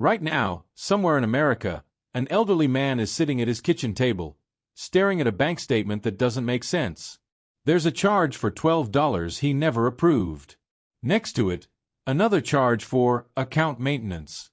Right now, somewhere in America, an elderly man is sitting at his kitchen table, staring at a bank statement that doesn't make sense. There's a charge for $12 he never approved. Next to it, another charge for account maintenance.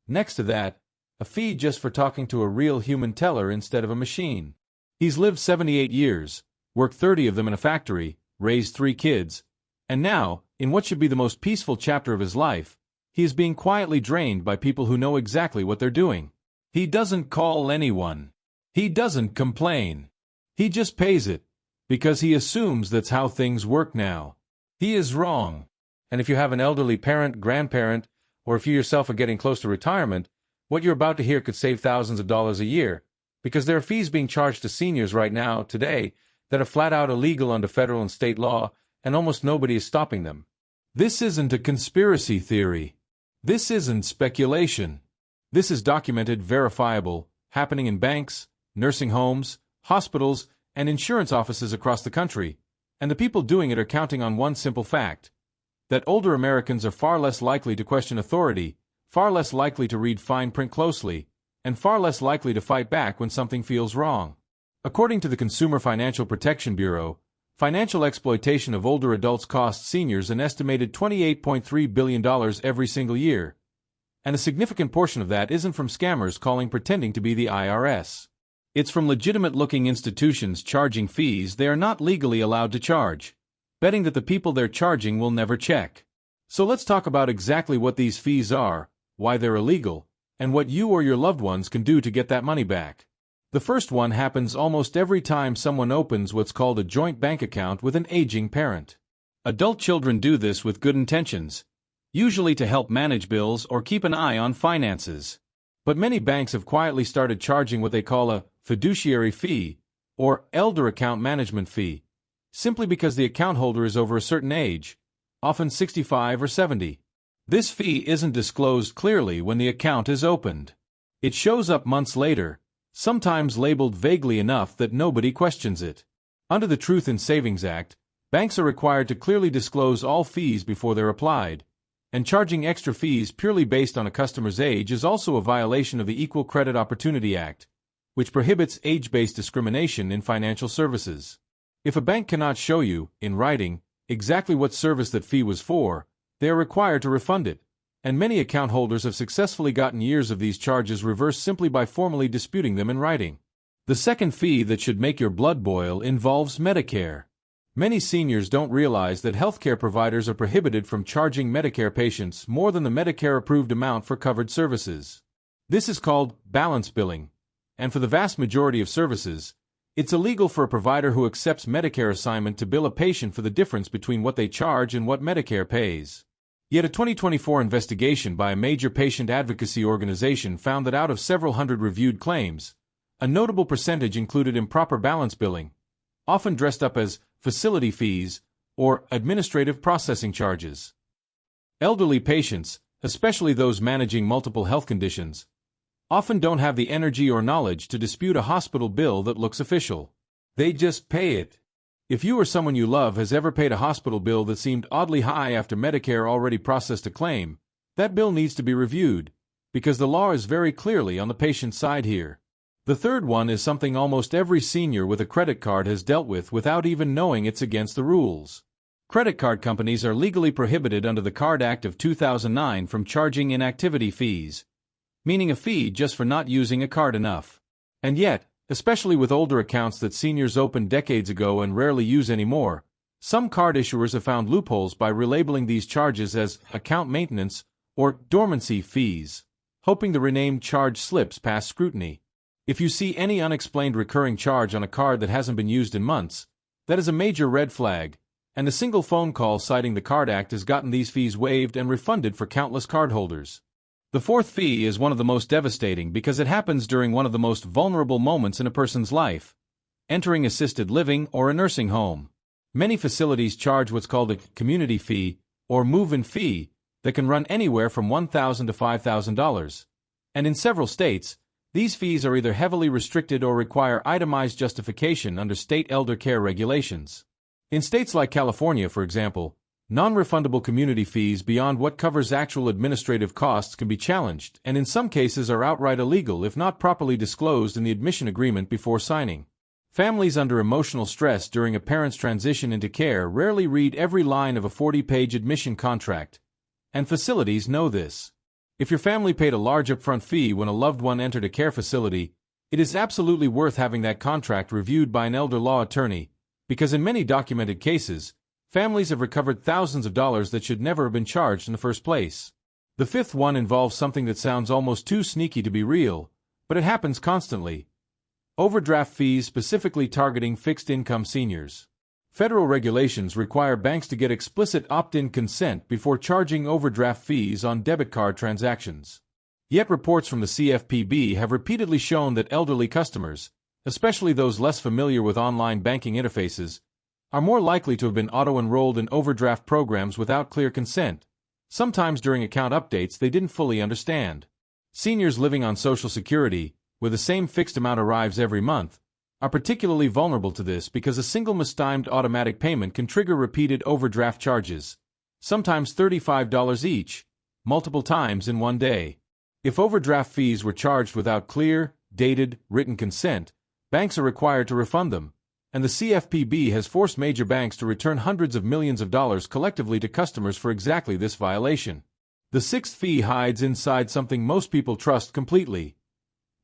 Next to that, a fee just for talking to a real human teller instead of a machine. He's lived 78 years, worked 30 of them in a factory, raised 3 kids, and now, in what should be the most peaceful chapter of his life, he is being quietly drained by people who know exactly what they're doing. He doesn't call anyone. He doesn't complain. He just pays it, because he assumes that's how things work now. He is wrong. And if you have an elderly parent, grandparent, or if you yourself are getting close to retirement, what you're about to hear could save thousands of dollars a year, because there are fees being charged to seniors right now, today, that are flat out illegal under federal and state law, and almost nobody is stopping them. This isn't a conspiracy theory. This isn't speculation. This is documented, verifiable, happening in banks, nursing homes, hospitals, and insurance offices across the country, and the people doing it are counting on one simple fact: that older Americans are far less likely to question authority, far less likely to read fine print closely, and far less likely to fight back when something feels wrong. According to the Consumer Financial Protection Bureau, financial exploitation of older adults costs seniors an estimated $28.3 billion every single year, and a significant portion of that isn't from scammers calling pretending to be the IRS. It's from legitimate-looking institutions charging fees they are not legally allowed to charge, betting that the people they're charging will never check. So let's talk about exactly what these fees are, why they're illegal, and what you or your loved ones can do to get that money back. The first one happens almost every time someone opens what's called a joint bank account with an aging parent. Adult children do this with good intentions, usually to help manage bills or keep an eye on finances. But many banks have quietly started charging what they call a fiduciary fee, or elder account management fee, simply because the account holder is over a certain age, often 65 or 70. This fee isn't disclosed clearly when the account is opened. It shows up months later, sometimes labeled vaguely enough that nobody questions it. Under the Truth in Savings Act, banks are required to clearly disclose all fees before they're applied, and charging extra fees purely based on a customer's age is also a violation of the Equal Credit Opportunity Act, which prohibits age-based discrimination in financial services. If a bank cannot show you, in writing, exactly what service that fee was for, they are required to refund it, and many account holders have successfully gotten years of these charges reversed simply by formally disputing them in writing. The second fee that should make your blood boil involves Medicare. Many seniors don't realize that healthcare providers are prohibited from charging Medicare patients more than the Medicare-approved amount for covered services. This is called balance billing, and for the vast majority of services, it's illegal for a provider who accepts Medicare assignment to bill a patient for the difference between what they charge and what Medicare pays. Yet a 2024 investigation by a major patient advocacy organization found that out of several hundred reviewed claims, a notable percentage included improper balance billing, often dressed up as facility fees or administrative processing charges. Elderly patients, especially those managing multiple health conditions, often don't have the energy or knowledge to dispute a hospital bill that looks official. They just pay it. If you or someone you love has ever paid a hospital bill that seemed oddly high after Medicare already processed a claim, that bill needs to be reviewed, because the law is very clearly on the patient's side here. The third one is something almost every senior with a credit card has dealt with without even knowing it's against the rules. Credit card companies are legally prohibited under the Card Act of 2009 from charging inactivity fees, meaning a fee just for not using a card enough. And yet, especially with older accounts that seniors opened decades ago and rarely use anymore, some card issuers have found loopholes by relabeling these charges as account maintenance or dormancy fees, hoping the renamed charge slips past scrutiny. If you see any unexplained recurring charge on a card that hasn't been used in months, that is a major red flag, and a single phone call citing the Card Act has gotten these fees waived and refunded for countless cardholders. The fourth fee is one of the most devastating because it happens during one of the most vulnerable moments in a person's life: entering assisted living or a nursing home. Many facilities charge what's called a community fee or move-in fee that can run anywhere from $1,000 to $5,000. And in several states, these fees are either heavily restricted or require itemized justification under state elder care regulations. In states like California, for example, Non-refundable community fees beyond what covers actual administrative costs can be challenged and in some cases are outright illegal if not properly disclosed in the admission agreement before signing. Families under emotional stress during a parent's transition into care rarely read every line of a 40-page admission contract, and facilities know this. If your family paid a large upfront fee when a loved one entered a care facility, it is absolutely worth having that contract reviewed by an elder law attorney, because in many documented cases, families have recovered thousands of dollars that should never have been charged in the first place. The fifth one involves something that sounds almost too sneaky to be real, but it happens constantly. Overdraft fees specifically targeting fixed-income seniors. Federal regulations require banks to get explicit opt-in consent before charging overdraft fees on debit card transactions. Yet reports from the CFPB have repeatedly shown that elderly customers, especially those less familiar with online banking interfaces, are more likely to have been auto-enrolled in overdraft programs without clear consent. Sometimes during account updates they didn't fully understand. Seniors living on Social Security, where the same fixed amount arrives every month, are particularly vulnerable to this because a single mistimed automatic payment can trigger repeated overdraft charges, sometimes $35 each, multiple times in one day. If overdraft fees were charged without clear, dated, written consent, banks are required to refund them, and the CFPB has forced major banks to return hundreds of millions of dollars collectively to customers for exactly this violation. The sixth fee hides inside something most people trust completely: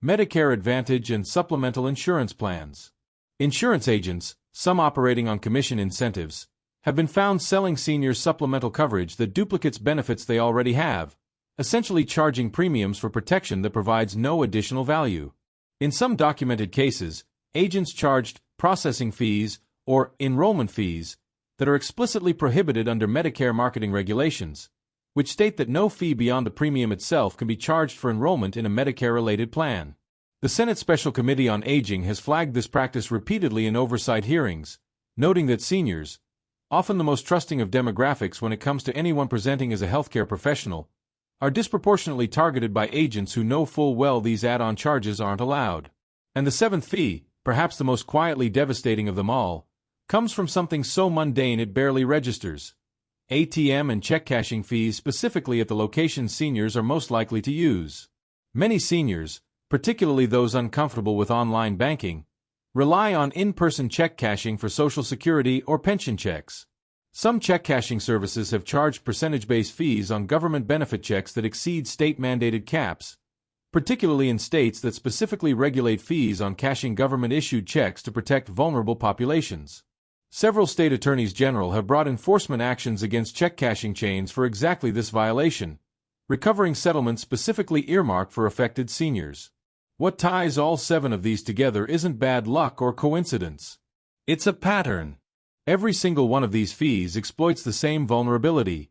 Medicare Advantage and supplemental insurance plans. Insurance agents, some operating on commission incentives, have been found selling seniors supplemental coverage that duplicates benefits they already have, essentially charging premiums for protection that provides no additional value. In some documented cases, agents charged processing fees or enrollment fees that are explicitly prohibited under Medicare marketing regulations, which state that no fee beyond the premium itself can be charged for enrollment in a Medicare-related plan. The Senate Special Committee on Aging has flagged this practice repeatedly in oversight hearings, noting that seniors, often the most trusting of demographics when it comes to anyone presenting as a healthcare professional, are disproportionately targeted by agents who know full well these add-on charges aren't allowed. And the seventh fee, perhaps the most quietly devastating of them all, comes from something so mundane it barely registers: ATM and check cashing fees, specifically at the locations seniors are most likely to use. Many seniors, particularly those uncomfortable with online banking, rely on in-person check cashing for Social Security or pension checks. Some check cashing services have charged percentage-based fees on government benefit checks that exceed state-mandated caps, particularly in states that specifically regulate fees on cashing government-issued checks to protect vulnerable populations. Several state attorneys general have brought enforcement actions against check cashing chains for exactly this violation, recovering settlements specifically earmarked for affected seniors. What ties all seven of these together isn't bad luck or coincidence. It's a pattern. Every single one of these fees exploits the same vulnerability: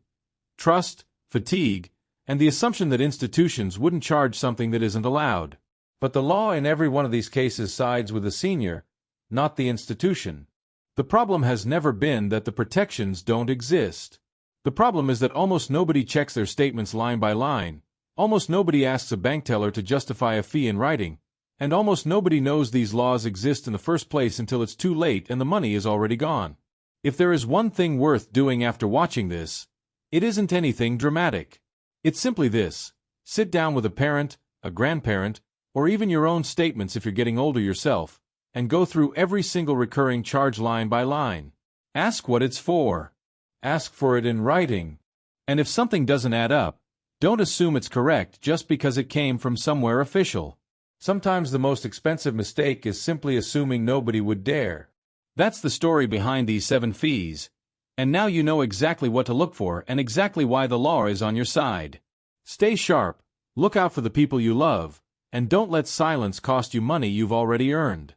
trust, fatigue, and the assumption that institutions wouldn't charge something that isn't allowed. But the law in every one of these cases sides with the senior, not the institution. The problem has never been that the protections don't exist. The problem is that almost nobody checks their statements line by line, almost nobody asks a bank teller to justify a fee in writing, and almost nobody knows these laws exist in the first place until it's too late and the money is already gone. If there is one thing worth doing after watching this, it isn't anything dramatic. It's simply this: sit down with a parent, a grandparent, or even your own statements if you're getting older yourself, and go through every single recurring charge line by line. Ask what it's for. Ask for it in writing. And if something doesn't add up, don't assume it's correct just because it came from somewhere official. Sometimes the most expensive mistake is simply assuming nobody would dare. That's the story behind these 7 fees, and now you know exactly what to look for and exactly why the law is on your side. Stay sharp, look out for the people you love, and don't let silence cost you money you've already earned.